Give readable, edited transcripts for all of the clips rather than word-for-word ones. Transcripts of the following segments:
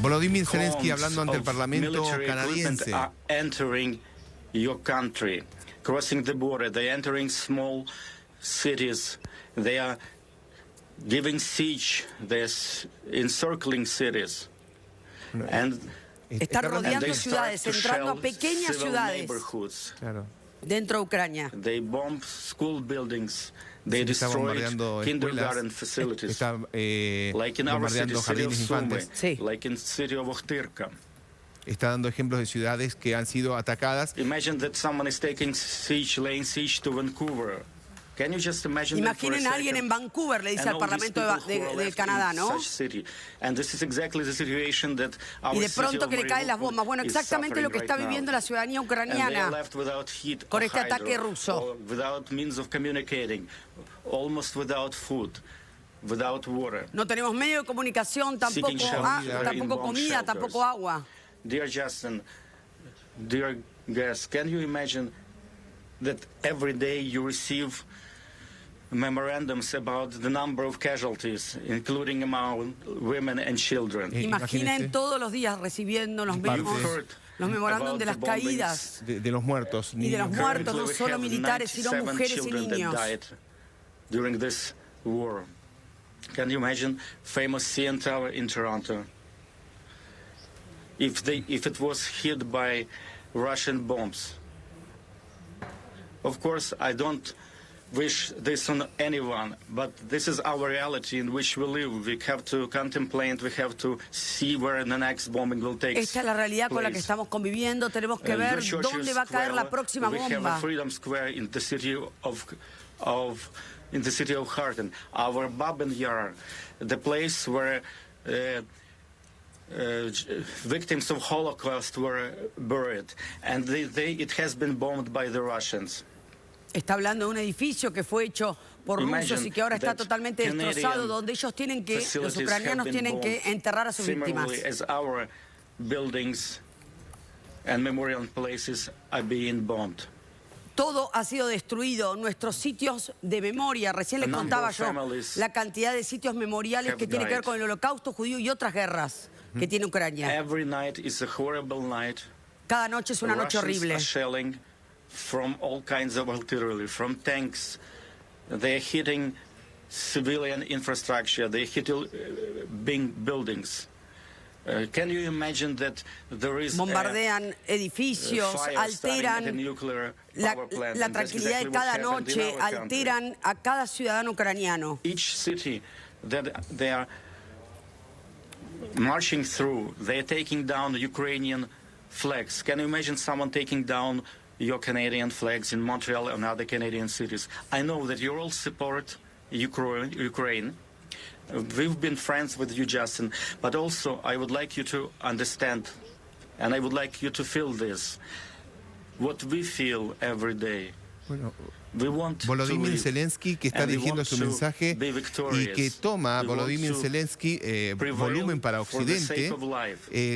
Volodimir Zelenski hablando ante el Parlamento canadiense. Your country, crossing the border, they are entering small cities, they are giving siege, they're encircling cities. Están rodeando ciudades, entrando a pequeñas ciudades dentro de Ucrania. They bomb school buildings, they destroy kindergarten facilities, like in our city, city of Sumy, like in city of Ochtyrka. Está dando ejemplos de ciudades que han sido atacadas. Imagine that someone is taking siege, laying siege to Vancouver. Can you just imagine that for a Imaginen a alguien en Vancouver, le dice al Parlamento de Canadá, ¿no? And this is exactly the situation that our y de pronto que le caen las bombas. Bueno, exactamente lo que está viviendo la ciudadanía ucraniana con este ataque ruso. Without means of communicating, almost without food, without water. No tenemos medio de comunicación, tampoco comida, tampoco agua. Dear Justin, dear guests, can you imagine that every day you receive memorandums about the number of casualties, including among women and children? Imaginen todos los días recibiendo los memorándums de las caídas, de los muertos, y de los muertos, no solo militares, sino mujeres y niños. During this war. Can you imagine famous CN Tower in Toronto? If it was hit by Russian bombs. Of course, I don't wish this on anyone, but this is our reality in which we live. We have to contemplate, we have to see where the next bombing will take place. Esta es la realidad con la que estamos conviviendo. Tenemos que ver dónde va a caer la próxima bomba. We have a Freedom Square in the city of Kharkiv, our Babin Yar, the place where victims of Holocaust were buried, and it has been bombed by the Russians. Está hablando de un edificio que fue hecho por rusos y que ahora está totalmente destrozado, donde ellos tienen que, los ucranianos tienen que enterrar a sus víctimas. As our buildings and memorial places are being bombed. Todo ha sido destruido, nuestros sitios de memoria. Recién les contaba yo la cantidad de sitios memoriales que tiene que ver con el Holocausto judío y otras guerras que tiene Ucrania. Cada noche es una noche horrible. From all kinds of artillery, from tanks, they're hitting civilian infrastructure, they're hitting big buildings. Can you imagine that there is bombardean edificios, alteran la tranquilidad de cada noche, alteran a cada ciudadano ucraniano. Each city that they are marching through, they're taking down Ukrainian flags. Can you imagine someone taking down your Canadian flags in Montreal and other Canadian cities? I know that you all support Ukraine. We've been friends with you, Justin, but also I would like you to understand, and I would like you to feel this, what we feel every day. Volodimir Zelenski, que está dirigiendo su mensaje y que toma Volodimir Zelenski volumen para Occidente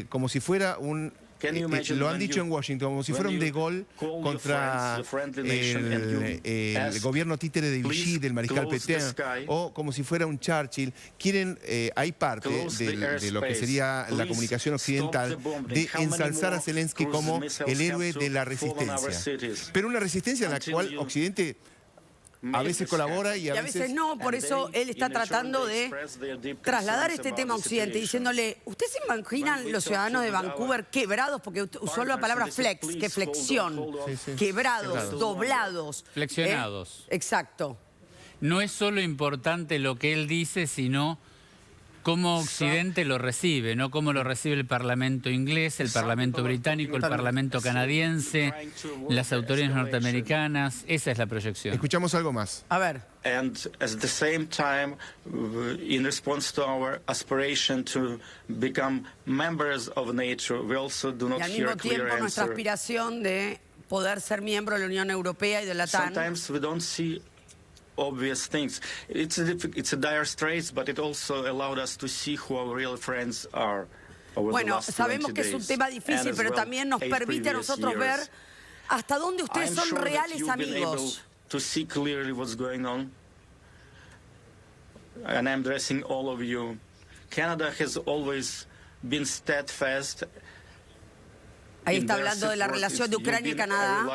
como si fuera un... lo han dicho en Washington, como si fuera un de Gaulle contra el gobierno títere de Vichy, del mariscal Pétain, o como si fuera un Churchill. Hay parte de lo que sería la comunicación occidental de ensalzar a Zelensky como el héroe de la resistencia. Pero una resistencia en la cual Occidente a veces colabora y a veces no. Por eso él está tratando de trasladar este tema a Occidente, diciéndole, ¿ustedes se imaginan los ciudadanos de Vancouver quebrados? Porque usó la palabra flex, que flexión, quebrados, doblados. Flexionados. Exacto. No es solo importante lo que él dice, sino cómo Occidente lo recibe, no cómo lo recibe el Parlamento inglés, el Parlamento británico, el Parlamento canadiense, las autoridades norteamericanas. Esa es la proyección. Escuchamos algo más. A ver. And at the same time, in response to our aspiration to become members of NATO, we also do not hear a clear answer. Nuestra aspiración de poder ser miembro de la Unión Europea y de la OTAN. Sometimes we don't see obvious things. It's a dire straits, but it also allowed us to see who our real friends are. Bueno, sabemos que es un tema difícil, pero también nos permite a nosotros ver hasta dónde ustedes son reales amigos. To see clearly what's going on. And I'm addressing all of you. Canada has always been steadfast. Ahí está hablando de la relación de Ucrania y Canadá.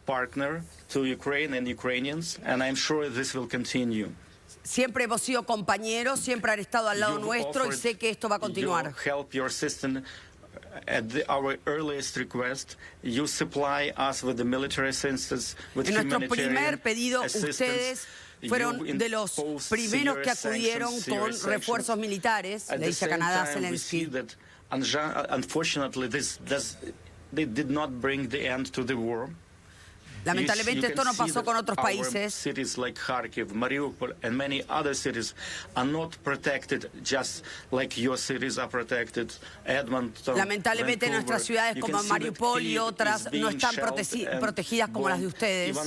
Partner to Ukraine and Ukrainians, and I'm sure this will continue. Siempre hemos sido compañeros, siempre han estado al lado nuestro y sé que esto va a continuar. Help your system at our earliest request. You supply us with the military assistance, with en nuestro humanitarian primer pedido, assistance. ustedes fueron de los primeros que acudieron con refuerzos militares, le dice a Canadá Zelensky. Unfortunately, they did not bring the end to the war. Lamentablemente esto no pasó con otros países. Cities like Kharkiv, Mariupol, and many other cities are not protected just like your cities are protected. Edmonton, lamentablemente Vancouver. Nuestras ciudades como Mariupol y otras no están protegidas como las de ustedes.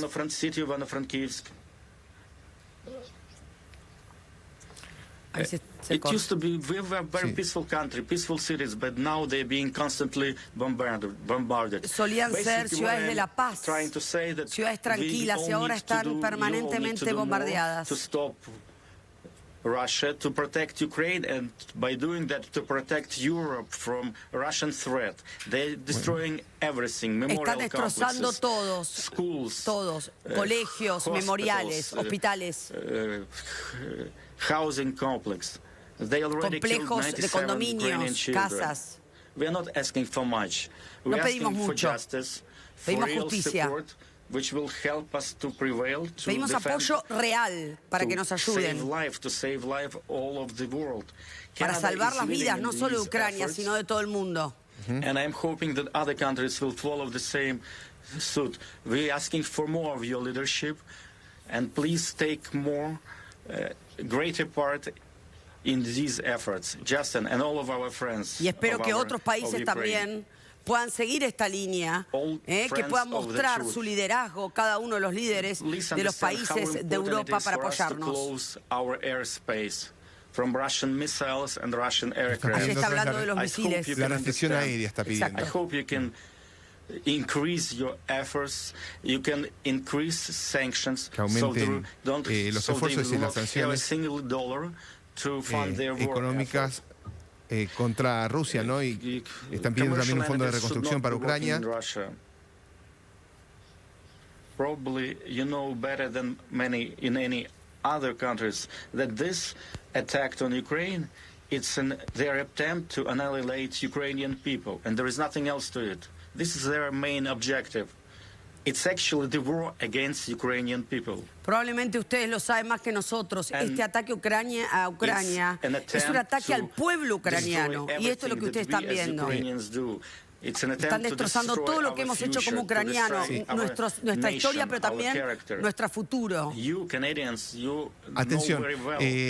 It used to be, we were a very peaceful country, peaceful cities, but now they're being constantly bombarded. Solían ser ciudades de la paz, ciudades tranquilas, y ahora están permanentemente bombardeadas. To stop Russia, to protect Ukraine, and by doing that, to protect Europe from Russian threat. They're destroying everything, memorial Están destrozando complexes, todos, colegios, memoriales, hospitales. Housing complex. They already complejos de condominios, casas. We are not asking for much. We are asking for justice, for real support, which will help us to prevail, to pedimos apoyo real para que nos ayuden. To save life all of the world. Para salvar las vidas, no solo de Ucrania, sino de todo el mundo. And I'm hoping that other countries will follow the same suit. We're asking for more of your leadership, and please take more, greater part in these efforts, Justin and all of our friends. Y espero que otros países también puedan seguir esta línea, que puedan mostrar su liderazgo, cada uno de los líderes de los países de Europa para apoyarnos. From Russian missiles and Russian aircraft. Allí está hablando de los misiles. La restricción aérea está pidiendo. I hope you can increase your efforts, you can increase sanctions, que aumenten los esfuerzos y las sanciones económicas contra Rusia, ¿no? Y están pidiendo también un fondo de reconstrucción para Ucrania. Probably you know better than many in any other countries that this attack on Ukraine, it's their attempt to annihilate Ukrainian people, and there is nothing else to it. This is their main objective. It's actually the war against Ukrainian people. Probablemente ustedes lo saben más que nosotros. Este ataque a Ucrania es un ataque al pueblo ucraniano. Y esto es lo que ustedes están viendo. Están destrozando todo lo que hemos hecho como ucranianos, nuestra historia, pero también nuestro futuro. You Canadians, you Atención. know very well.